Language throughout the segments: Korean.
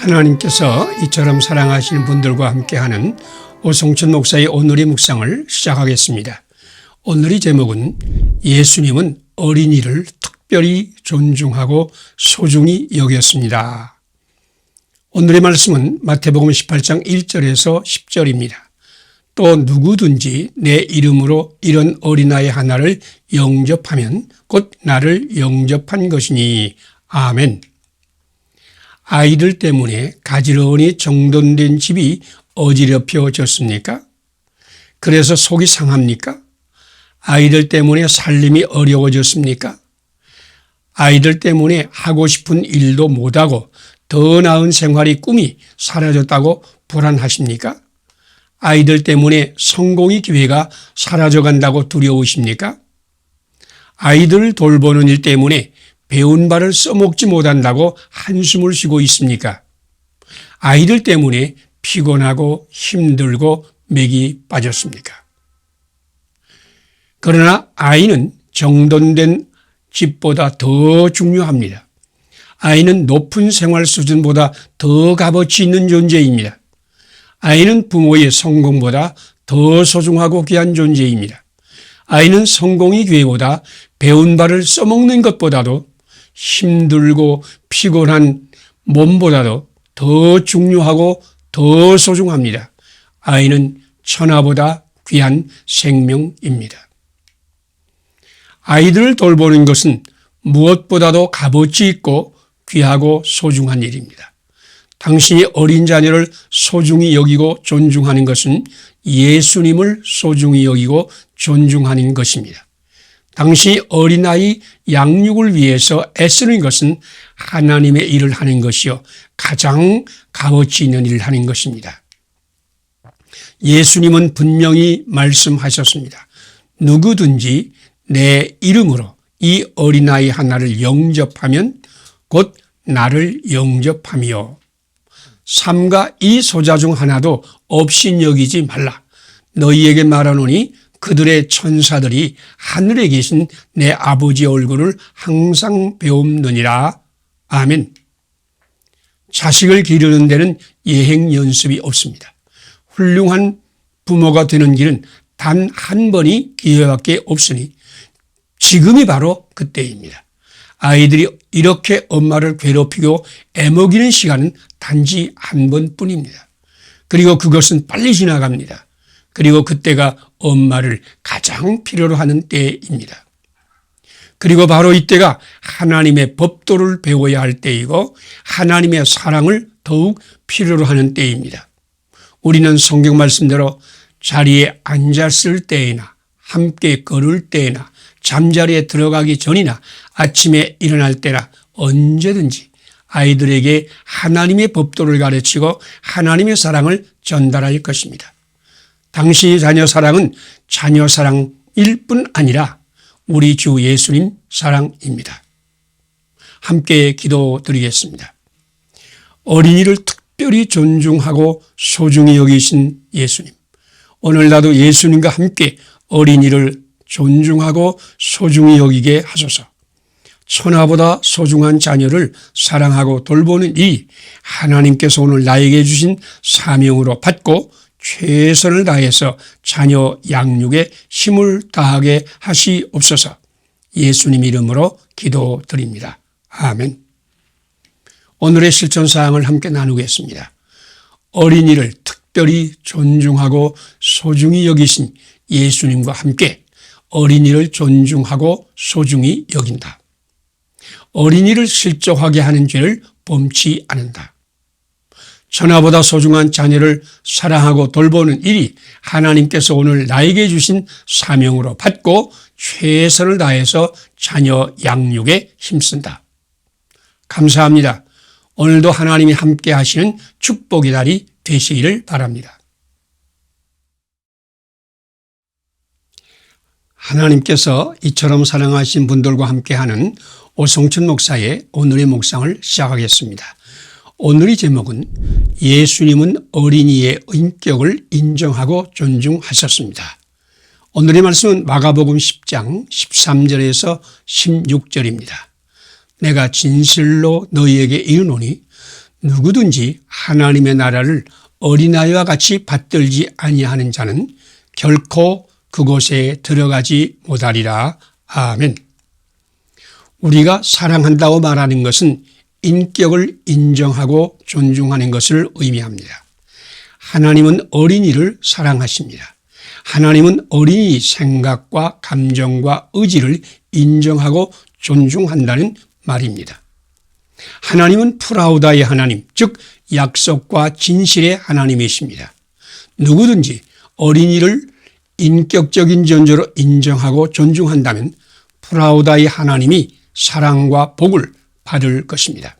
하나님께서 이처럼 사랑하시는 분들과 함께하는 오성춘 목사의 오늘의 묵상을 시작하겠습니다. 오늘의 제목은 예수님은 어린이를 특별히 존중하고 소중히 여겼습니다. 오늘의 말씀은 마태복음 18장 1절에서 10절입니다. 또 누구든지 내 이름으로 이런 어린아이 하나를 영접하면 곧 나를 영접한 것이니. 아멘. 아이들 때문에 가지런히 정돈된 집이 어지럽혀졌습니까? 그래서 속이 상합니까? 아이들 때문에 살림이 어려워졌습니까? 아이들 때문에 하고 싶은 일도 못하고 더 나은 생활의 꿈이 사라졌다고 불안하십니까? 아이들 때문에 성공의 기회가 사라져간다고 두려우십니까? 아이들을 돌보는 일 때문에 배운 바를 써먹지 못한다고 한숨을 쉬고 있습니까? 아이들 때문에 피곤하고 힘들고 맥이 빠졌습니까? 그러나 아이는 정돈된 집보다 더 중요합니다. 아이는 높은 생활 수준보다 더 값어치 있는 존재입니다. 아이는 부모의 성공보다 더 소중하고 귀한 존재입니다. 아이는 성공의 기회보다 배운 바를 써먹는 것보다도 힘들고 피곤한 몸보다도 더 중요하고 더 소중합니다. 아이는 천하보다 귀한 생명입니다. 아이들을 돌보는 것은 무엇보다도 값어치 있고 귀하고 소중한 일입니다. 당신이 어린 자녀를 소중히 여기고 존중하는 것은 예수님을 소중히 여기고 존중하는 것입니다. 당신이 어린아이 양육을 위해서 애쓰는 것은 하나님의 일을 하는 것이요 가장 값어치 있는 일을 하는 것입니다. 예수님은 분명히 말씀하셨습니다. 누구든지 내 이름으로 이 어린아이 하나를 영접하면 곧 나를 영접하며 삼가 이 소자 중 하나도 없인 여기지 말라. 너희에게 말하노니 그들의 천사들이 하늘에 계신 내 아버지의 얼굴을 항상 배움느니라. 아멘. 자식을 기르는 데는 예행 연습이 없습니다. 훌륭한 부모가 되는 길은 단 한 번이 기회밖에 없으니 지금이 바로 그때입니다. 아이들이 이렇게 엄마를 괴롭히고 애먹이는 시간은 단지 한 번뿐입니다. 그리고 그것은 빨리 지나갑니다. 그리고 그때가 엄마를 가장 필요로 하는 때입니다. 그리고 바로 이때가 하나님의 법도를 배워야 할 때이고 하나님의 사랑을 더욱 필요로 하는 때입니다. 우리는 성경 말씀대로 자리에 앉았을 때에나 함께 걸을 때에나 잠자리에 들어가기 전이나 아침에 일어날 때나 언제든지 아이들에게 하나님의 법도를 가르치고 하나님의 사랑을 전달할 것입니다. 당신의 자녀 사랑은 자녀 사랑일 뿐 아니라 우리 주 예수님 사랑입니다. 함께 기도드리겠습니다. 어린이를 특별히 존중하고 소중히 여기신 예수님. 오늘 나도 예수님과 함께 어린이를 존중하고 소중히 여기게 하소서. 천하보다 소중한 자녀를 사랑하고 돌보는 이 하나님께서 오늘 나에게 주신 사명으로 받고 최선을 다해서 자녀 양육에 힘을 다하게 하시옵소서. 예수님 이름으로 기도드립니다. 아멘. 오늘의 실천사항을 함께 나누겠습니다. 어린이를 특별히 존중하고 소중히 여기신 예수님과 함께 어린이를 존중하고 소중히 여긴다. 어린이를 실족하게 하는 죄를 범치 않는다. 천하보다 소중한 자녀를 사랑하고 돌보는 일이 하나님께서 오늘 나에게 주신 사명으로 받고 최선을 다해서 자녀 양육에 힘쓴다. 감사합니다. 오늘도 하나님이 함께 하시는 축복의 날이 되시기를 바랍니다. 하나님께서 이처럼 사랑하신 분들과 함께하는 오성춘 목사의 오늘의 묵상을 시작하겠습니다. 오늘의 제목은 예수님은 어린이의 인격을 인정하고 존중하셨습니다. 오늘의 말씀은 마가복음 10장 13절에서 16절입니다. 내가 진실로 너희에게 이르노니 누구든지 하나님의 나라를 어린아이와 같이 받들지 아니하는 자는 결코 그곳에 들어가지 못하리라. 아멘. 우리가 사랑한다고 말하는 것은 인격을 인정하고 존중하는 것을 의미합니다. 하나님은 어린이를 사랑하십니다. 하나님은 어린이 생각과 감정과 의지를 인정하고 존중한다는 말입니다. 하나님은 프라우다의 하나님, 즉 약속과 진실의 하나님이십니다. 누구든지 어린이를 인격적인 존재로 인정하고 존중한다면 프라우다의 하나님이 사랑과 복을 받을 것입니다.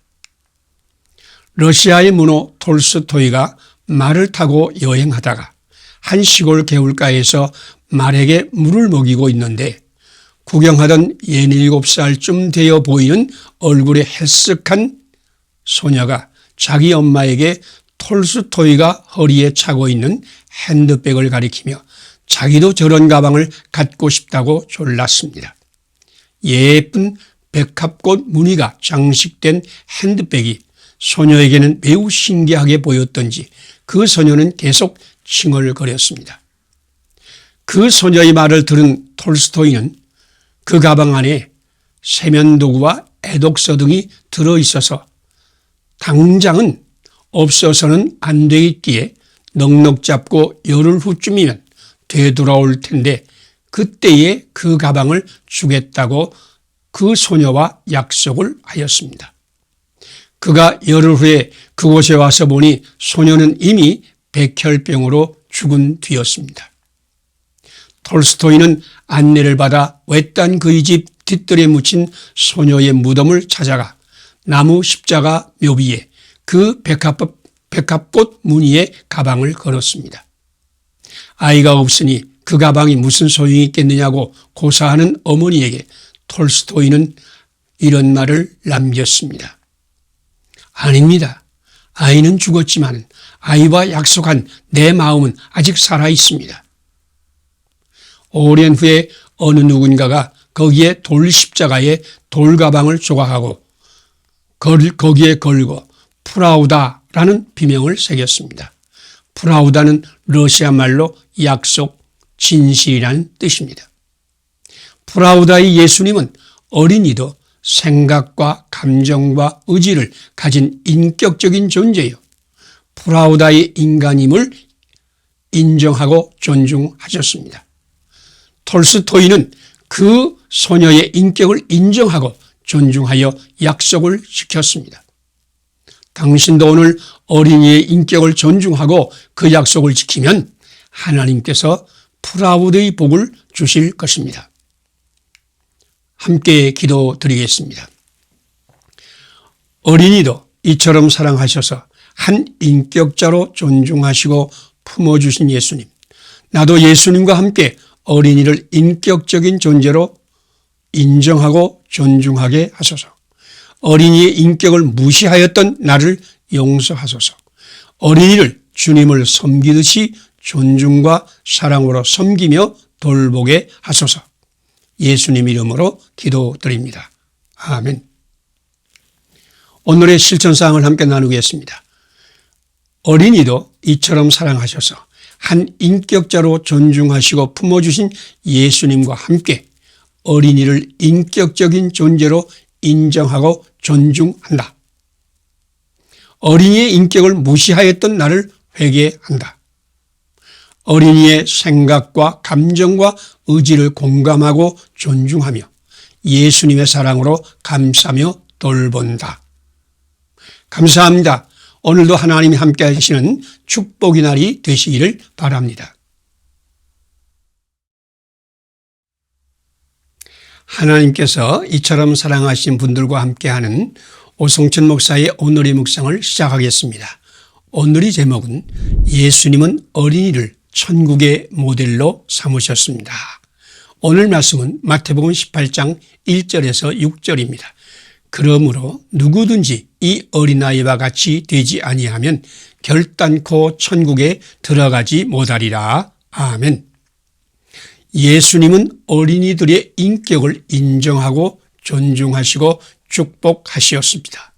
러시아의 문호 톨스토이가 말을 타고 여행하다가 한 시골 개울가에서 말에게 물을 먹이고 있는데 구경하던 17살쯤 되어 보이는 얼굴에 헬쓱한 소녀가 자기 엄마에게 톨스토이가 허리에 차고 있는 핸드백을 가리키며 자기도 저런 가방을 갖고 싶다고 졸랐습니다. 예쁜 백합꽃 무늬가 장식된 핸드백이 소녀에게는 매우 신기하게 보였던지 그 소녀는 계속 칭얼거렸습니다. 그 소녀의 말을 들은 톨스토이는 그 가방 안에 세면도구와 애독서 등이 들어있어서 당장은 없어서는 안 되겠기에 넉넉 잡고 열흘 후쯤이면 되돌아올 텐데 그때에 그 가방을 주겠다고 그 소녀와 약속을 하였습니다. 그가 열흘 후에 그곳에 와서 보니 소녀는 이미 백혈병으로 죽은 뒤였습니다. 톨스토이는 안내를 받아 외딴 그의 집 뒤뜰에 묻힌 소녀의 무덤을 찾아가 나무 십자가 묘비에 그 백합꽃 무늬의 가방을 걸었습니다. 아이가 없으니 그 가방이 무슨 소용이 있겠느냐고 고사하는 어머니에게 톨스토이는 이런 말을 남겼습니다. 아닙니다. 아이는 죽었지만 아이와 약속한 내 마음은 아직 살아 있습니다. 오랜 후에 어느 누군가가 거기에 돌 십자가에 돌가방을 조각하고 거기에 걸고 프라우다라는 비명을 새겼습니다. 프라우다는 러시아 말로 약속, 진실이라는 뜻입니다. 프라우다의 예수님은 어린이도 생각과 감정과 의지를 가진 인격적인 존재요. 프라우다의 인간임을 인정하고 존중하셨습니다. 톨스토이는 그 소녀의 인격을 인정하고 존중하여 약속을 지켰습니다. 당신도 오늘 어린이의 인격을 존중하고 그 약속을 지키면 하나님께서 프라우드의 복을 주실 것입니다. 함께 기도드리겠습니다. 어린이도 이처럼 사랑하셔서 한 인격자로 존중하시고 품어주신 예수님, 나도 예수님과 함께 어린이를 인격적인 존재로 인정하고 존중하게 하소서. 어린이의 인격을 무시하였던 나를 용서하소서. 어린이를 주님을 섬기듯이 존중과 사랑으로 섬기며 돌보게 하소서. 예수님 이름으로 기도드립니다. 아멘. 오늘의 실천사항을 함께 나누겠습니다. 어린이도 이처럼 사랑하셔서 한 인격자로 존중하시고 품어주신 예수님과 함께 어린이를 인격적인 존재로 인정하고 존중한다. 어린이의 인격을 무시하였던 나를 회개한다. 어린이의 생각과 감정과 의지를 공감하고 존중하며 예수님의 사랑으로 감싸며 돌본다. 감사합니다. 오늘도 하나님이 함께 하시는 축복의 날이 되시기를 바랍니다. 하나님께서 이처럼 사랑하신 분들과 함께하는 오성천 목사의 오늘의 묵상을 시작하겠습니다. 오늘의 제목은 예수님은 어린이를 천국의 모델로 삼으셨습니다. 오늘 말씀은 마태복음 18장 1절에서 6절입니다. 그러므로 누구든지 이 어린아이와 같이 되지 아니하면 결단코 천국에 들어가지 못하리라. 아멘. 예수님은 어린이들의 인격을 인정하고 존중하시고 축복하시었습니다.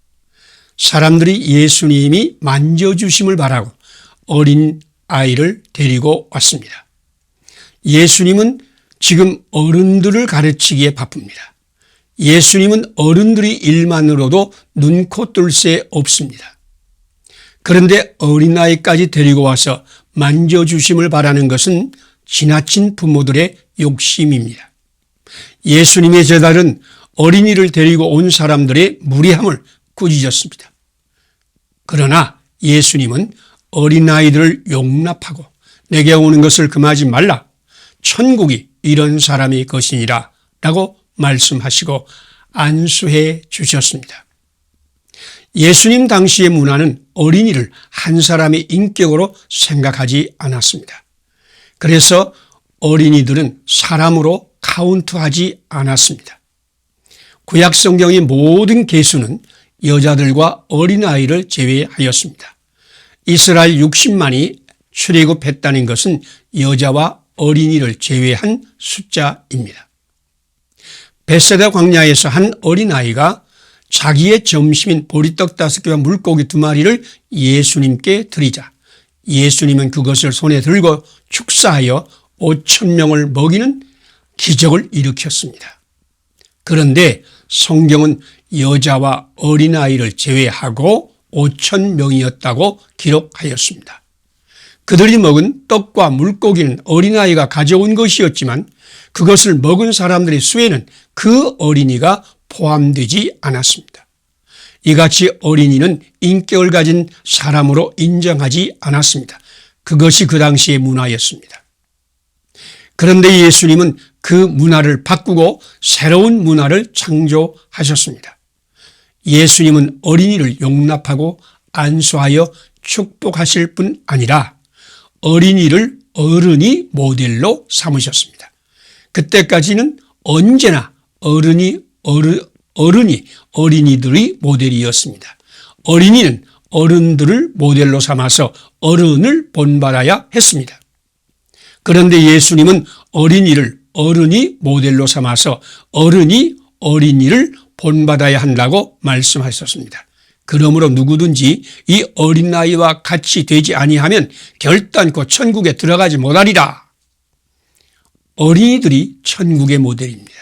사람들이 예수님이 만져주심을 바라고 어린 아이를 데리고 왔습니다. 예수님은 지금 어른들을 가르치기에 바쁩니다. 예수님은 어른들이 일만으로도 눈코 뜰 새 없습니다. 그런데 어린아이까지 데리고 와서 만져주심을 바라는 것은 지나친 부모들의 욕심입니다. 예수님의 제자들은 어린이를 데리고 온 사람들의 무례함을 꾸짖었습니다. 그러나 예수님은 어린아이들을 용납하고 내게 오는 것을 금하지 말라. 천국이 이런 사람의 것이니라 라고 말씀하시고 안수해 주셨습니다. 예수님 당시의 문화는 어린이를 한 사람의 인격으로 생각하지 않았습니다. 그래서 어린이들은 사람으로 카운트하지 않았습니다. 구약 성경의 모든 계수는 여자들과 어린아이를 제외하였습니다. 이스라엘 60만이 출애굽했다는 것은 여자와 어린이를 제외한 숫자입니다. 벳세다 광야에서 한 어린아이가 자기의 점심인 보리떡 5개와 물고기 2마리를 예수님께 드리자 예수님은 그것을 손에 들고 축사하여 5,000명을 먹이는 기적을 일으켰습니다. 그런데 성경은 여자와 어린아이를 제외하고 5,000명이었다고 기록하였습니다. 그들이 먹은 떡과 물고기는 어린아이가 가져온 것이었지만 그것을 먹은 사람들의 수에는 그 어린이가 포함되지 않았습니다. 이같이 어린이는 인격을 가진 사람으로 인정하지 않았습니다. 그것이 그 당시의 문화였습니다. 그런데 예수님은 그 문화를 바꾸고 새로운 문화를 창조하셨습니다. 예수님은 어린이를 용납하고 안수하여 축복하실 뿐 아니라 어린이를 어른이 모델로 삼으셨습니다. 그때까지는 언제나 어른이 어린이들이 모델이었습니다. 어린이는 어른들을 모델로 삼아서 어른을 본받아야 했습니다. 그런데 예수님은 어린이를 어른이 모델로 삼아서 어른이 어린이를 본받아야 한다고 말씀하셨습니다. 그러므로 누구든지 이 어린아이와 같이 되지 아니하면 결단코 천국에 들어가지 못하리라. 어린이들이 천국의 모델입니다.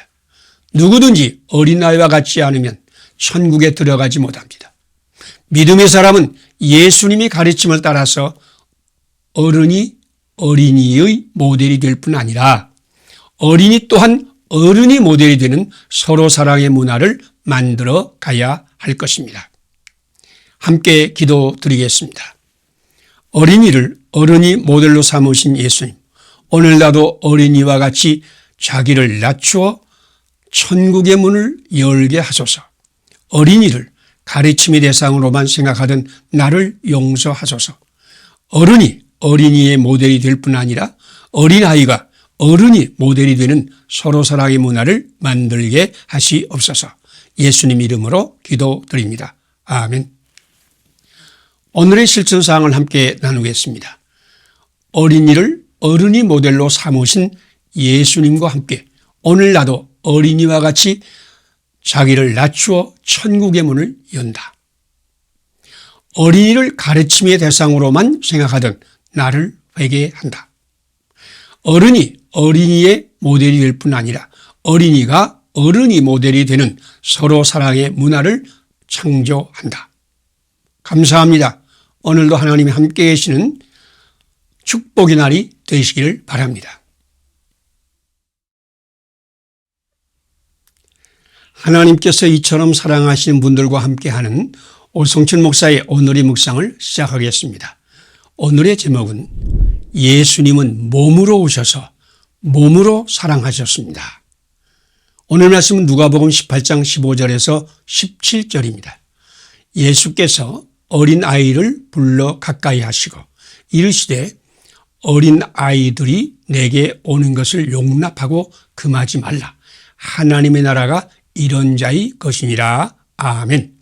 누구든지 어린아이와 같지 않으면 천국에 들어가지 못합니다. 믿음의 사람은 예수님이 가르침을 따라서 어른이 어린이의 모델이 될 뿐 아니라 어린이 또한 어른이 모델이 되는 서로 사랑의 문화를 만들어 가야 할 것입니다. 함께 기도드리겠습니다. 어린이를 어른이 모델로 삼으신 예수님, 오늘 나도 어린이와 같이 자기를 낮추어 천국의 문을 열게 하소서. 어린이를 가르침의 대상으로만 생각하던 나를 용서하소서. 어른이 어린이의 모델이 될 뿐 아니라 어린아이가 어른이 모델이 되는 서로 사랑의 문화를 만들게 하시옵소서. 예수님 이름으로 기도드립니다. 아멘. 오늘의 실천사항을 함께 나누겠습니다. 어린이를 어른이 모델로 삼으신 예수님과 함께 오늘 나도 어린이와 같이 자기를 낮추어 천국의 문을 연다. 어린이를 가르침의 대상으로만 생각하던 나를 회개한다. 어른이 어린이의 모델이 될 뿐 아니라 어린이가 어른이 모델이 되는 서로 사랑의 문화를 창조한다. 감사합니다. 오늘도 하나님이 함께 계시는 축복의 날이 되시기를 바랍니다. 하나님께서 이처럼 사랑하시는 분들과 함께하는 오성춘 목사의 오늘의 묵상을 시작하겠습니다. 오늘의 제목은 예수님은 몸으로 오셔서 몸으로 사랑하셨습니다. 오늘 말씀은 누가복음 18장 15절에서 17절입니다. 예수께서 어린 아이를 불러 가까이 하시고 이르시되 어린 아이들이 내게 오는 것을 용납하고 금하지 말라. 하나님의 나라가 이런 자의 것이니라. 아멘.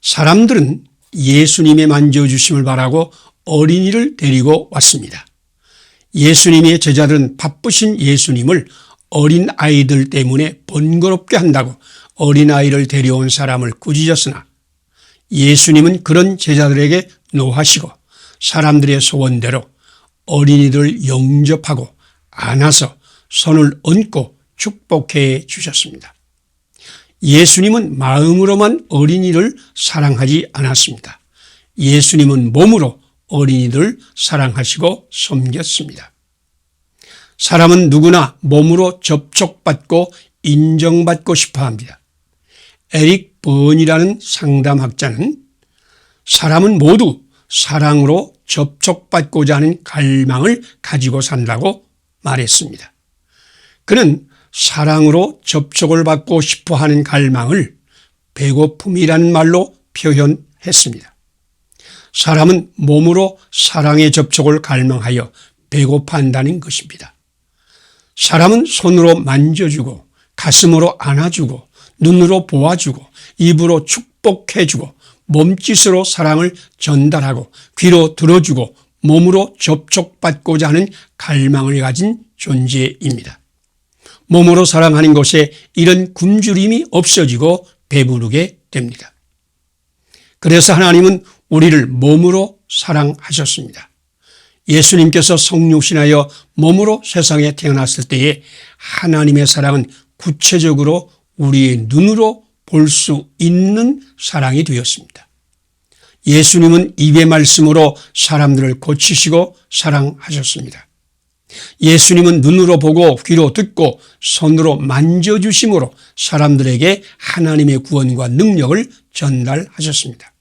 사람들은 예수님의 만져주심을 바라고 어린이를 데리고 왔습니다. 예수님의 제자들은 바쁘신 예수님을 어린 아이들 때문에 번거롭게 한다고 어린 아이를 데려온 사람을 꾸짖었으나 예수님은 그런 제자들에게 노하시고 사람들의 소원대로 어린이들을 영접하고 안아서 손을 얹고 축복해 주셨습니다. 예수님은 마음으로만 어린이를 사랑하지 않았습니다. 예수님은 몸으로 어린이들을 사랑하시고 섬겼습니다. 사람은 누구나 몸으로 접촉받고 인정받고 싶어 합니다. 에릭 번이라는 상담학자는 사람은 모두 사랑으로 접촉받고자 하는 갈망을 가지고 산다고 말했습니다. 그는 사랑으로 접촉을 받고 싶어 하는 갈망을 배고픔이라는 말로 표현했습니다. 사람은 몸으로 사랑의 접촉을 갈망하여 배고파한다는 것입니다. 사람은 손으로 만져주고 가슴으로 안아주고 눈으로 보아주고 입으로 축복해주고 몸짓으로 사랑을 전달하고 귀로 들어주고 몸으로 접촉받고자 하는 갈망을 가진 존재입니다. 몸으로 사랑하는 것에 이런 굶주림이 없어지고 배부르게 됩니다. 그래서 하나님은 우리를 몸으로 사랑하셨습니다. 예수님께서 성육신하여 몸으로 세상에 태어났을 때에 하나님의 사랑은 구체적으로 우리의 눈으로 볼 수 있는 사랑이 되었습니다. 예수님은 입의 말씀으로 사람들을 고치시고 사랑하셨습니다. 예수님은 눈으로 보고 귀로 듣고 손으로 만져주심으로 사람들에게 하나님의 구원과 능력을 전달하셨습니다.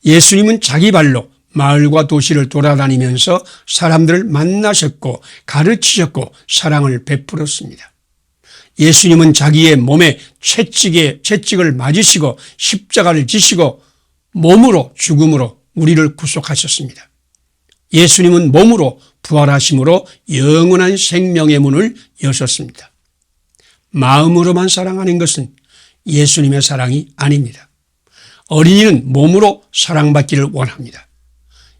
예수님은 자기 발로 마을과 도시를 돌아다니면서 사람들을 만나셨고 가르치셨고 사랑을 베풀었습니다. 예수님은 자기의 몸에 채찍을 맞으시고 십자가를 지시고 몸으로 죽음으로 우리를 구속하셨습니다. 예수님은 몸으로 부활하심으로 영원한 생명의 문을 여셨습니다. 마음으로만 사랑하는 것은 예수님의 사랑이 아닙니다. 어린이는 몸으로 사랑받기를 원합니다.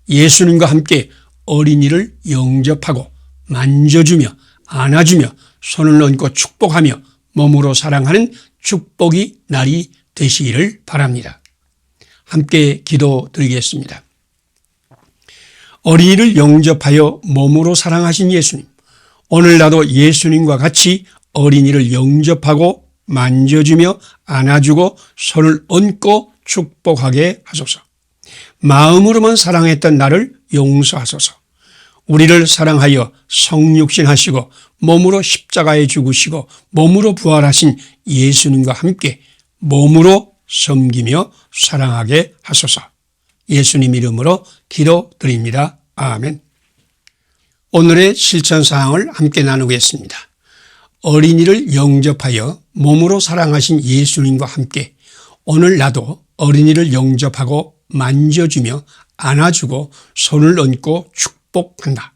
예수님과 함께 어린이를 영접하고 만져주며 안아주며 손을 얹고 축복하며 몸으로 사랑하는 축복이 날이 되시기를 바랍니다. 함께 기도드리겠습니다. 어린이를 영접하여 몸으로 사랑하신 예수님, 오늘 나도 예수님과 같이 어린이를 영접하고 만져주며 안아주고 손을 얹고 축복하게 하소서. 마음으로만 사랑했던 나를 용서하소서. 우리를 사랑하여 성육신하시고 몸으로 십자가에 죽으시고 몸으로 부활하신 예수님과 함께 몸으로 섬기며 사랑하게 하소서. 예수님 이름으로 기도드립니다. 아멘. 오늘의 실천사항을 함께 나누겠습니다. 어린이를 영접하여 몸으로 사랑하신 예수님과 함께 오늘 나도 어린이를 영접하고 만져주며 안아주고 손을 얹고 축복한다.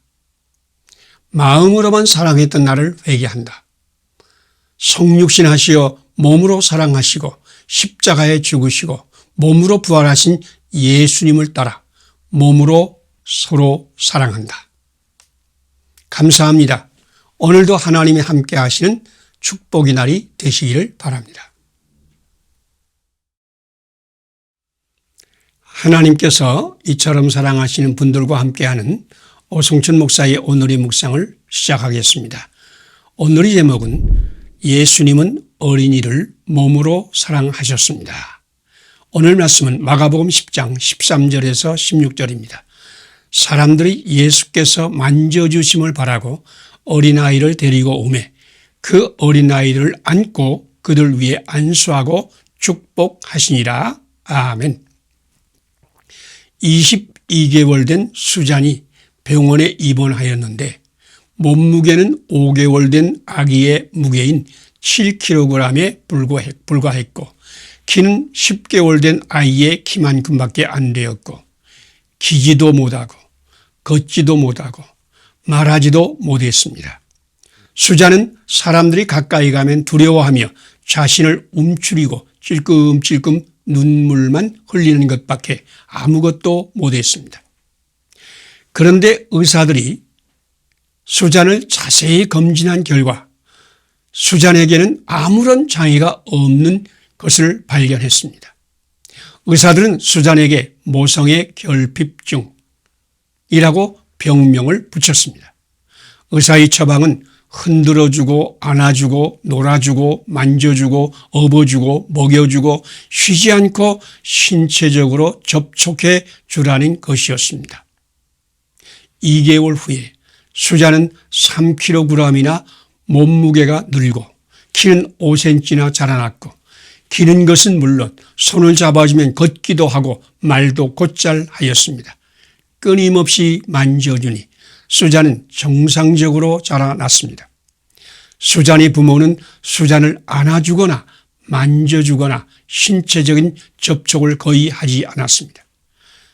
마음으로만 사랑했던 나를 회개한다. 성육신하시어 몸으로 사랑하시고 십자가에 죽으시고 몸으로 부활하신 예수님을 따라 몸으로 서로 사랑한다. 감사합니다. 오늘도 하나님이 함께 하시는 축복의 날이 되시기를 바랍니다. 하나님께서 이처럼 사랑하시는 분들과 함께하는 오성춘 목사의 오늘의 묵상을 시작하겠습니다. 오늘의 제목은 예수님은 어린이를 몸으로 사랑하셨습니다. 오늘 말씀은 마가복음 10장 13절에서 16절입니다. 사람들이 예수께서 만져주심을 바라고 어린아이를 데리고 오매 그 어린아이를 안고 그들 위에 안수하고 축복하시니라. 아멘. 22개월 된 수잔이 병원에 입원하였는데 몸무게는 5개월 된 아기의 무게인 7kg에 불과했고 키는 10개월 된 아이의 키만큼밖에 안 되었고 기지도 못하고 걷지도 못하고 말하지도 못했습니다. 수잔은 사람들이 가까이 가면 두려워하며 자신을 움츠리고 찔끔찔끔 눈물만 흘리는 것밖에 아무것도 못했습니다. 그런데 의사들이 수잔을 자세히 검진한 결과 수잔에게는 아무런 장애가 없는 것을 발견했습니다. 의사들은 수잔에게 모성애 결핍증이라고 병명을 붙였습니다. 의사의 처방은 흔들어주고 안아주고 놀아주고 만져주고 업어주고 먹여주고 쉬지 않고 신체적으로 접촉해 주라는 것이었습니다. 2개월 후에 수잔은 3kg이나 몸무게가 늘고 키는 5cm나 자라났고 기는 것은 물론 손을 잡아주면 걷기도 하고 말도 곧잘 하였습니다. 끊임없이 만져주니 수잔은 정상적으로 자라났습니다. 수잔의 부모는 수잔을 안아주거나 만져주거나 신체적인 접촉을 거의 하지 않았습니다.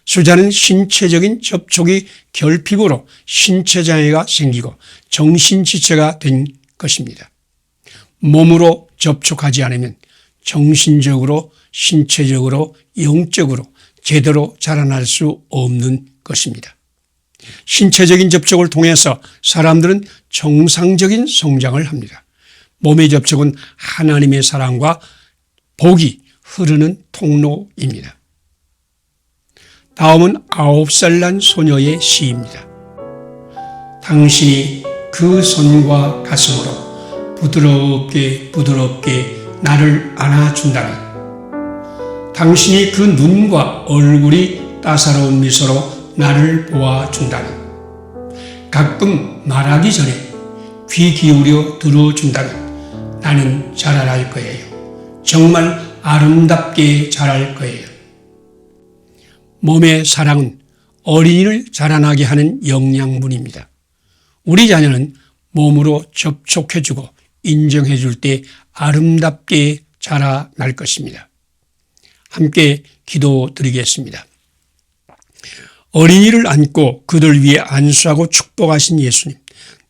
수잔은 신체적인 접촉이 결핍으로 신체장애가 생기고 정신지체가 된 것입니다. 몸으로 접촉하지 않으면 정신적으로, 신체적으로, 영적으로 제대로 자라날 수 없는 것입니다. 신체적인 접촉을 통해서 사람들은 정상적인 성장을 합니다. 몸의 접촉은 하나님의 사랑과 복이 흐르는 통로입니다. 다음은 9살 난 소녀의 시입니다. 당신이 그 손과 가슴으로 부드럽게 나를 안아준다면, 당신이 그 눈과 얼굴이 따사로운 미소로 나를 보아준다면, 가끔 말하기 전에 귀 기울여 들어준다면 나는 자라날 거예요. 정말 아름답게 자랄 거예요. 몸의 사랑은 어린이를 자라나게 하는 영양분입니다. 우리 자녀는 몸으로 접촉해주고 인정해줄 때 아름답게 자라날 것입니다. 함께 기도드리겠습니다. 어린이를 안고 그들 위해 안수하고 축복하신 예수님,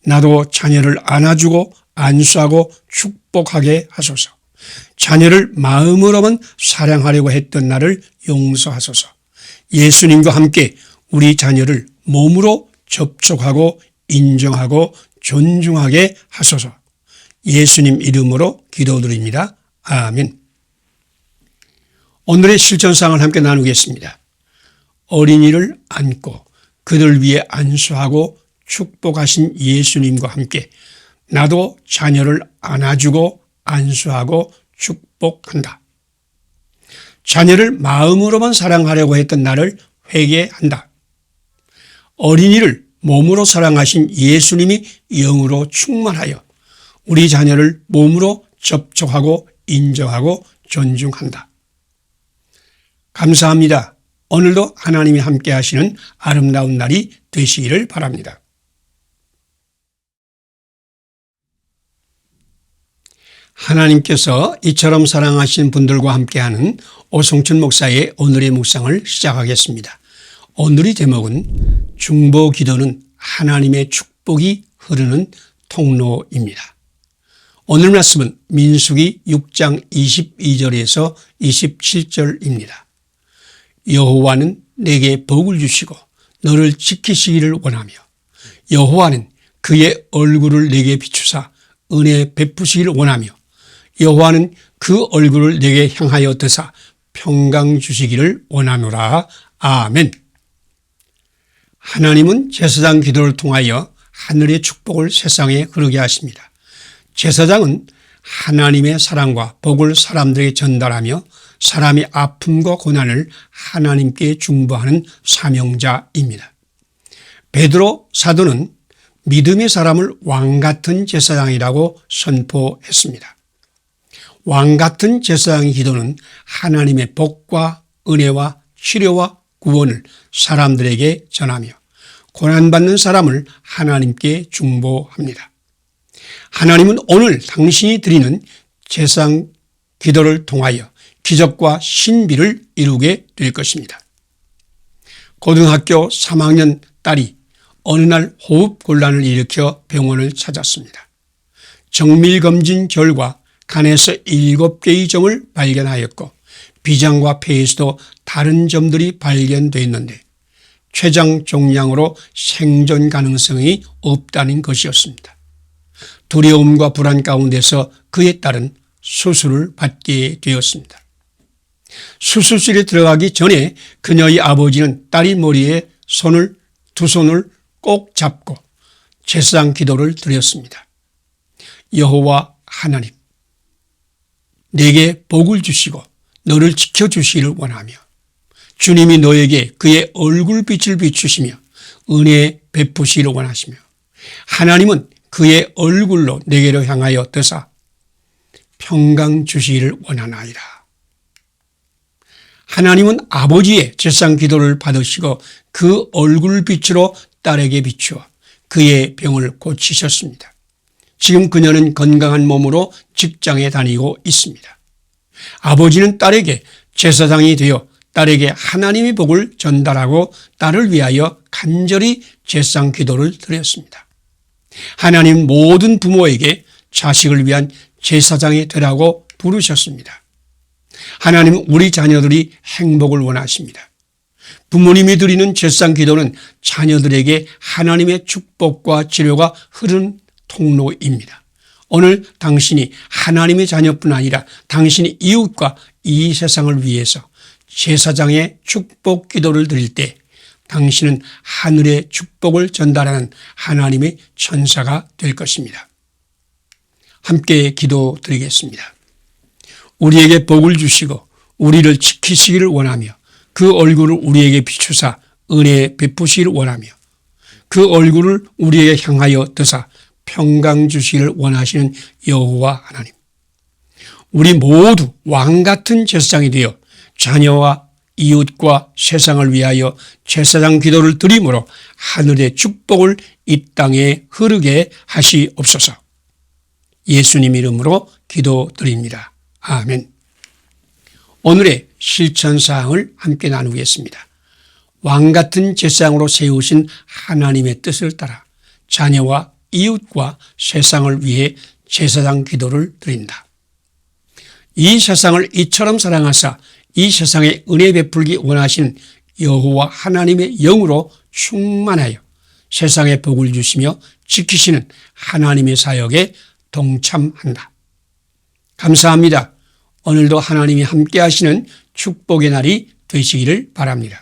나도 자녀를 안아주고 안수하고 축복하게 하소서. 자녀를 마음으로만 사랑하려고 했던 나를 용서하소서. 예수님과 함께 우리 자녀를 몸으로 접촉하고 인정하고 존중하게 하소서. 예수님 이름으로 기도드립니다. 아멘. 오늘의 실천사항을 함께 나누겠습니다. 어린이를 안고 그들 위해 안수하고 축복하신 예수님과 함께 나도 자녀를 안아주고 안수하고 축복한다. 자녀를 마음으로만 사랑하려고 했던 나를 회개한다. 어린이를 몸으로 사랑하신 예수님이 영으로 충만하여 우리 자녀를 몸으로 접촉하고 인정하고 존중한다. 감사합니다. 오늘도 하나님이 함께 하시는 아름다운 날이 되시기를 바랍니다. 하나님께서 이처럼 사랑하신 분들과 함께하는 오성춘 목사의 오늘의 묵상을 시작하겠습니다. 오늘의 제목은 중보기도는 하나님의 축복이 흐르는 통로입니다. 오늘 말씀은 민수기 6장 22절에서 27절입니다. 여호와는 내게 복을 주시고 너를 지키시기를 원하며 여호와는 그의 얼굴을 내게 비추사 은혜 베푸시기를 원하며 여호와는 그 얼굴을 내게 향하여 드사 평강 주시기를 원하노라. 아멘. 하나님은 제사장 기도를 통하여 하늘의 축복을 세상에 흐르게 하십니다. 제사장은 하나님의 사랑과 복을 사람들에게 전달하며 사람의 아픔과 고난을 하나님께 중보하는 사명자입니다. 베드로 사도는 믿음의 사람을 왕같은 제사장이라고 선포했습니다. 왕같은 제사장의 기도는 하나님의 복과 은혜와 치료와 구원을 사람들에게 전하며 고난받는 사람을 하나님께 중보합니다. 하나님은 오늘 당신이 드리는 제사장 기도를 통하여 기적과 신비를 이루게 될 것입니다. 고등학교 3학년 딸이 어느 날 호흡곤란을 일으켜 병원을 찾았습니다. 정밀검진 결과 간에서 7개의 점을 발견하였고 비장과 폐에서도 다른 점들이 발견됐는데 췌장 종양으로 생존 가능성이 없다는 것이었습니다. 두려움과 불안 가운데서 그의 딸은 수술을 받게 되었습니다. 수술실에 들어가기 전에 그녀의 아버지는 딸이 머리에 두 손을 꼭 잡고 제사장 기도를 드렸습니다. 여호와 하나님, 내게 복을 주시고 너를 지켜주시기를 원하며 주님이 너에게 그의 얼굴빛을 비추시며 은혜 베푸시기를 원하시며 하나님은 그의 얼굴로 내게로 향하여 드사 평강 주시기를 원하나이다. 하나님은 아버지의 제사장 기도를 받으시고 그 얼굴빛으로 딸에게 비추어 그의 병을 고치셨습니다. 지금 그녀는 건강한 몸으로 직장에 다니고 있습니다. 아버지는 딸에게 제사장이 되어 딸에게 하나님의 복을 전달하고 딸을 위하여 간절히 제사장 기도를 드렸습니다. 하나님 모든 부모에게 자식을 위한 제사장이 되라고 부르셨습니다. 하나님은 우리 자녀들이 행복을 원하십니다. 부모님이 드리는 제사장 기도는 자녀들에게 하나님의 축복과 치료가 흐르는 통로입니다. 오늘 당신이 하나님의 자녀뿐 아니라 당신의 이웃과 이 세상을 위해서 제사장의 축복 기도를 드릴 때 당신은 하늘의 축복을 전달하는 하나님의 천사가 될 것입니다. 함께 기도드리겠습니다. 우리에게 복을 주시고 우리를 지키시기를 원하며 그 얼굴을 우리에게 비추사 은혜 베푸시기를 원하며 그 얼굴을 우리에게 향하여 드사 평강 주시기를 원하시는 여호와 하나님, 우리 모두 왕같은 제사장이 되어 자녀와 이웃과 세상을 위하여 제사장 기도를 드림으로 하늘의 축복을 이 땅에 흐르게 하시옵소서. 예수님 이름으로 기도드립니다. 아멘. 오늘의 실천사항을 함께 나누겠습니다. 왕같은 제사장으로 세우신 하나님의 뜻을 따라 자녀와 이웃과 세상을 위해 제사장 기도를 드린다. 이 세상을 이처럼 사랑하사 이 세상에 은혜 베풀기 원하시는 여호와 하나님의 영으로 충만하여 세상에 복을 주시며 지키시는 하나님의 사역에 동참한다. 감사합니다. 오늘도 하나님이 함께 하시는 축복의 날이 되시기를 바랍니다.